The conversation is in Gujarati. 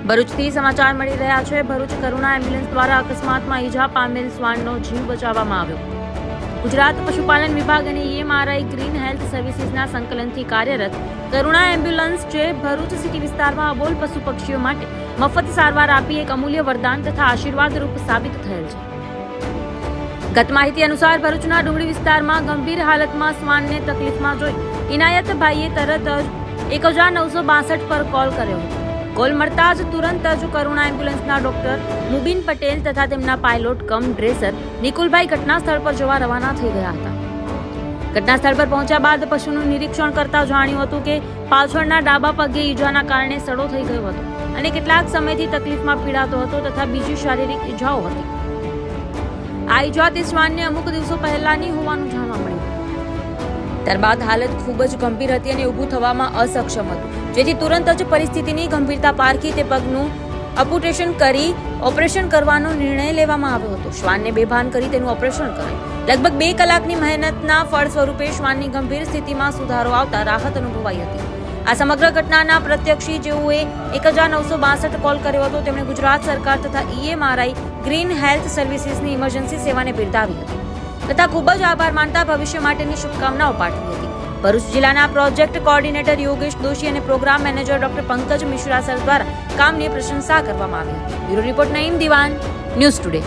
ભરૂચથી સમાચાર મળી રહ્યા છે. ભરૂચ કરુણા એમ્બ્યુલન્સ દ્વારા અકસ્માતમાં ઈજા પામેલ શ્વાનનો જીવ બચાવવામાં આવ્યો. ગુજરાત પશુપાલન વિભાગ અને EMRI ગ્રીન હેલ્થ સર્વિસીસના સંકલનથી કાર્યરત કરુણા એમ્બ્યુલન્સ જે ભરૂચ સિટી વિસ્તારમાં અબોલ પશુ પક્ષીઓ માટે મફત સારવાર આપી એક અમૂલ્ય વરદાન તથા આશીર્વાદરૂપ સાબિત થયેલ છે. ગત માહિતી અનુસાર ભરૂચના ડુંગળી વિસ્તારમાં ગંભીર હાલતમાં શ્વાનને તકલીફમાં જોઈ ઇનાયતભાઈએ તરત જ 1962 પર કોલ કર્યો હતો. કોલ મળતા જ તુરંત જ કરુણા એમ્બ્યુલન્સના ડોક્ટર મુબીન પટેલ તથા તેમના પાયલોટ કમ ડ્રેસર નિકુલભાઈ ઘટના સ્થળ પર જવા રવાના થઈ ગયા હતા. ઘટના સ્થળ પર પહોંચ્યા બાદ પશુનું નિરીક્ષણ કરતા જાણ્યું હતું કે પાછળના ડાબા પગે ઈજાના કારણે સડો થઈ ગયો હતો અને કેટલાક સમયથી તકલીફમાં પીડાતો હતો તથા બીજી શારીરિક ઈજાઓ હતી. આ ઈજા તે શ્વાનને અમુક દિવસો પહેલાની હોવાનું જાણવા મળ્યું. ત્યારબાદ હાલત ખૂબ જ ગંભીર હતી અને ઊભું થવામાં અસક્ષમ હતું, જેથી તુરંત જ પરિસ્થિતિની ગંભીરતા પારખી તે પગનું અમ્પ્યુટેશન કરી ઓપરેશન કરવાનો નિર્ણય લેવામાં આવ્યો હતો. શ્વાનને બેભાન કરી તેનું ઓપરેશન કરાયું. લગભગ 2 કલાકની મહેનતના ફળ સ્વરૂપે શ્વાનની ગંભીર સ્થિતિમાં સુધારો આવતા રાહત અનુભવાઈ હતી. આ સમગ્ર ઘટનાના પ્રત્યક્ષી જેઓએ 1962 કોલ કર્યો હતો તેમણે ગુજરાત સરકાર તથા EMRI ગ્રીન હેલ્થ સર્વિસીસની ઇમરજન્સી સેવાને બિરદાવી હતી તથા ખૂબ જ આભાર માનતા ભવિષ્ય માટેની શુભકામનાઓ પાઠવી હતી. ભરૂચ જિલ્લાના પ્રોજેક્ટ કોઓર્ડિનેટર યોગેશ દોશી અને programme manager doctor Pankaj Mishra sir દ્વારા કામની પ્રશંસા કરવામાં આવી હતી. બ્યુરો રિપોર્ટ નઈમ દિવાન, ન્યૂઝ ટુડે.